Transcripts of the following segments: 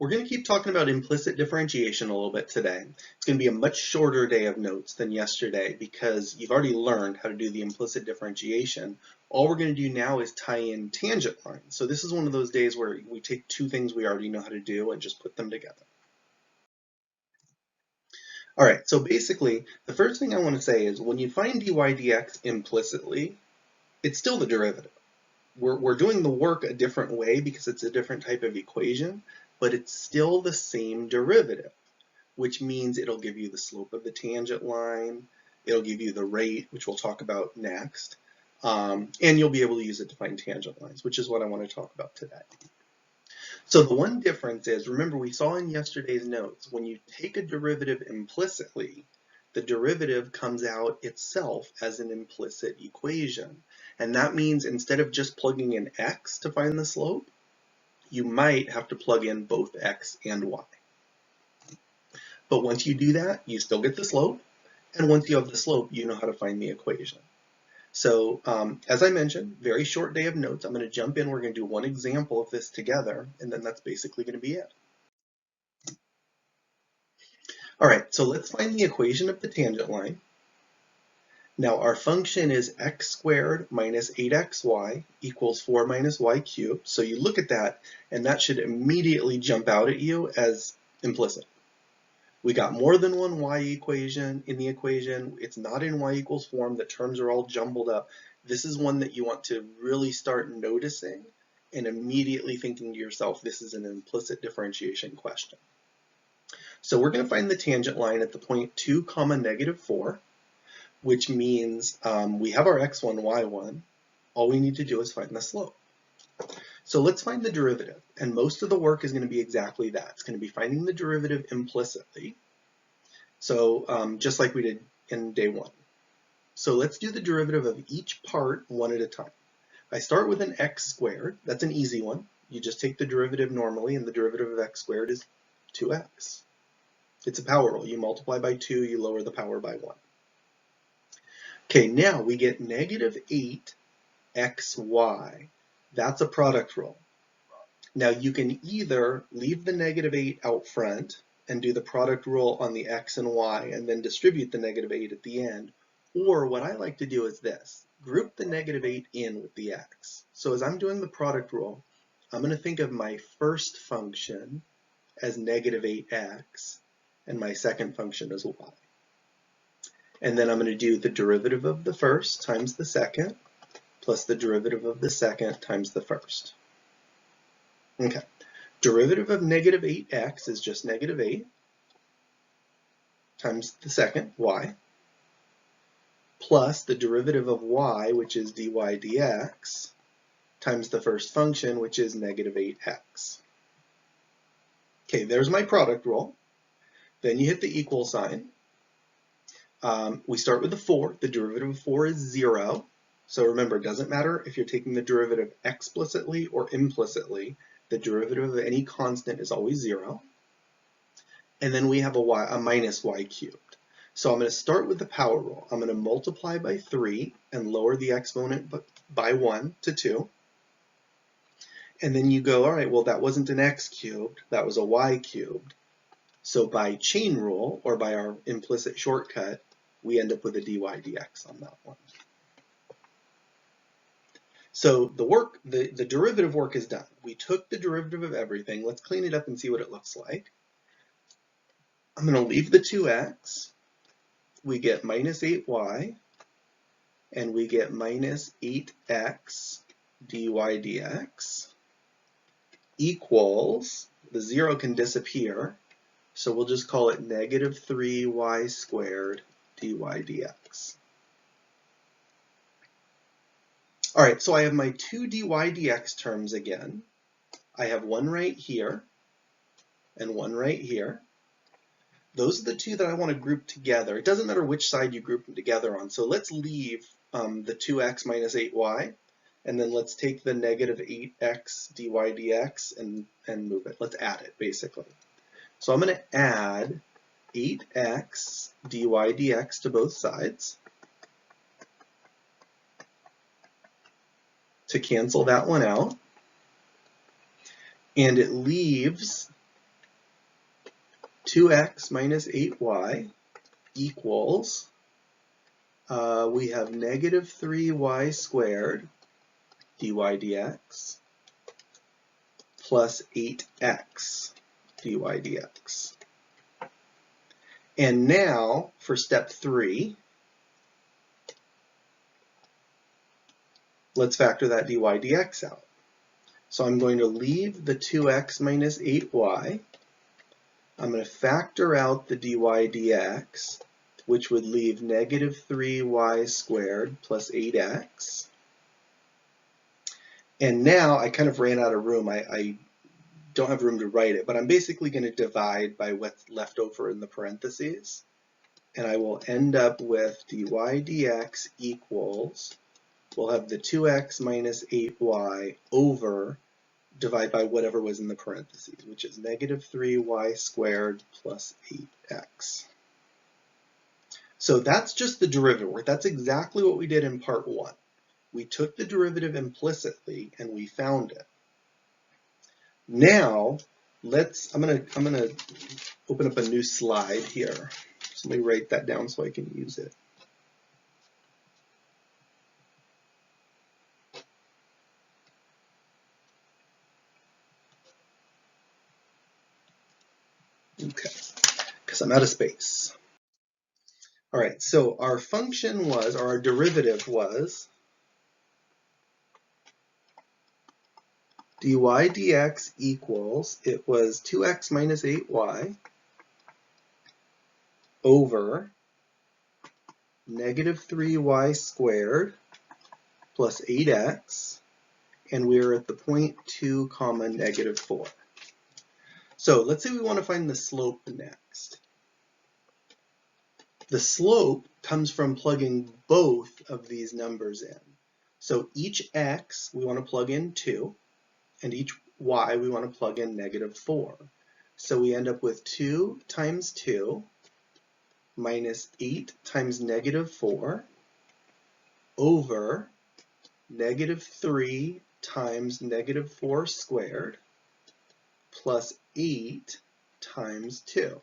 We're going to keep talking about implicit differentiation a little bit today. It's going to be a much shorter day of notes than yesterday because you've already learned how to do the implicit differentiation. All we're going to do now is tie in tangent lines. So this is one of those days where we take two things we already know how to do and just put them together. All right, so basically, the first thing I want to say is when you find dy dx implicitly, it's still the derivative. We're doing the work a different way because it's a different type of equation, but it's still the same derivative, which means it'll give you the slope of the tangent line, it'll give you the rate, which we'll talk about next, and you'll be able to use it to find tangent lines, which is what I want to talk about today. So the one difference is, remember we saw in yesterday's notes, when you take a derivative implicitly, the derivative comes out itself as an implicit equation. And that means instead of just plugging in x to find the slope, you might have to plug in both x and y. But once you do that, you still get the slope. And once you have the slope, you know how to find the equation. So as I mentioned, very short day of notes. I'm going to jump in. We're going to do one example of this together, and then that's basically going to be it. All right, so let's find the equation of the tangent line. Now our function is x squared minus 8xy equals 4 minus y cubed. So you look at that, and that should immediately jump out at you as implicit. We got more than one y equation in the equation. It's not in y equals form. The terms are all jumbled up. This is one that you want to really start noticing and immediately thinking to yourself, this is an implicit differentiation question. So we're going to find the tangent line at the point 2, negative 4, which means we have our x1, y1. All we need to do is find the slope. So let's find the derivative, and most of the work is going to be exactly that. It's going to be finding the derivative implicitly, so just like we did in day 1. So let's do the derivative of each part one at a time. I start with an x squared. That's an easy one. You just take the derivative normally, and the derivative of x squared is 2x. It's a power rule. You multiply by 2, you lower the power by 1. Okay, now we get negative 8xy. That's a product rule. Now you can either leave the negative 8 out front and do the product rule on the x and y and then distribute the negative 8 at the end, or what I like to do is this. Group the negative 8 in with the x. So as I'm doing the product rule, I'm going to think of my first function as negative 8x and my second function as y. And then I'm going to do the derivative of the first times the second plus the derivative of the second times the first. Okay, derivative of negative 8x is just negative 8 times the second, y, plus the derivative of y, which is dy dx, times the first function, which is negative 8x. Okay, there's my product rule. Then you hit the equal sign. We start with the 4. The derivative of 4 is 0. So remember, it doesn't matter if you're taking the derivative explicitly or implicitly. The derivative of any constant is always 0. And then we have a minus y cubed. So I'm going to start with the power rule. I'm going to multiply by 3 and lower the exponent by 1 to 2. And then you go, all right, well, that wasn't an x cubed. That was a y cubed. So by chain rule, or by our implicit shortcut, we end up with a dy dx on that one. So the derivative work is done. We took the derivative of everything. Let's clean it up and see what it looks like. I'm going to leave the 2x. We get minus 8y, and we get minus 8x dy dx equals, the 0 can disappear, so we'll just call it negative 3y squared dy dx. All right, so I have my two dy dx terms again. I have one right here and one right here. Those are the two that I want to group together. It doesn't matter which side you group them together on. So let's leave the 2x minus 8y, and then let's take the negative 8x dy dx and move it. Let's add it, basically. So I'm going to add 8x dy dx to both sides to cancel that one out. And it leaves 2x minus 8y equals, we have negative 3y squared dy dx plus 8x dy dx. And now for step 3, let's factor that dy dx out. So I'm going to leave the 2x minus 8y. I'm going to factor out the dy dx, which would leave negative 3y squared plus 8x. And now I kind of ran out of room. I don't have room to write it, but I'm basically going to divide by what's left over in the parentheses. And I will end up with dy dx equals, we'll have the 2x minus 8y over, divide by whatever was in the parentheses, which is negative 3y squared plus 8x. So that's just the derivative work. That's exactly what we did in part 1. We took the derivative implicitly and we found it. Now, I'm gonna open up a new slide here. So let me write that down so I can use it. Okay, because I'm out of space. All right, so our function was, or our derivative was, dy dx equals, it was 2x minus 8y over negative 3y squared plus 8x, and we're at the point 2 comma negative 4. So let's say we want to find the slope next. The slope comes from plugging both of these numbers in. So each x we want to plug in 2, and each y we want to plug in negative 4. So we end up with 2 times 2 minus 8 times negative 4 over negative 3 times negative 4 squared plus 8 times 2.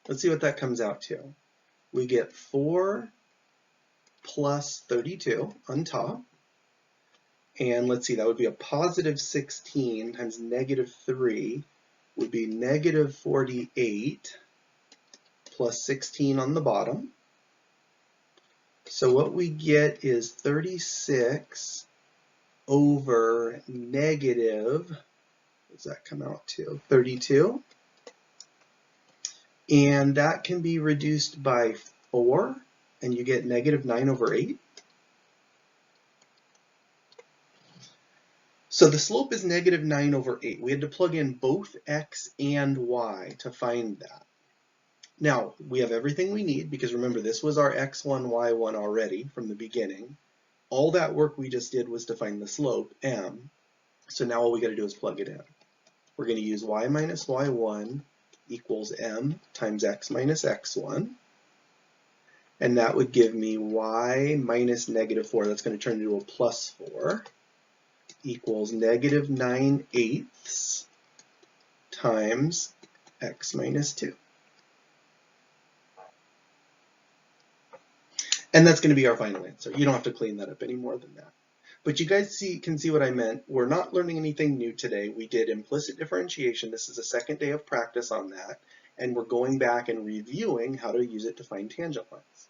Let's see what that comes out to. We get 4 plus 32 on top. And let's see, that would be a positive 16 times negative 3 would be negative 48 plus 16 on the bottom. So what we get is 36 over negative, what does that come out to? 32. And that can be reduced by 4, and you get negative 9 over 8. So the slope is negative 9 over 8. We had to plug in both x and y to find that. Now, we have everything we need, because remember, this was our x1, y1 already from the beginning. All that work we just did was to find the slope, m. So now all we got to do is plug it in. We're going to use y minus y1 equals m times x minus x1. And that would give me y minus negative 4. That's going to turn into a plus 4 equals negative 9/8 times x minus 2. And that's going to be our final answer. You don't have to clean that up any more than that. But you guys can see what I meant. We're not learning anything new today. We did implicit differentiation. This is the second day of practice on that. And we're going back and reviewing how to use it to find tangent lines.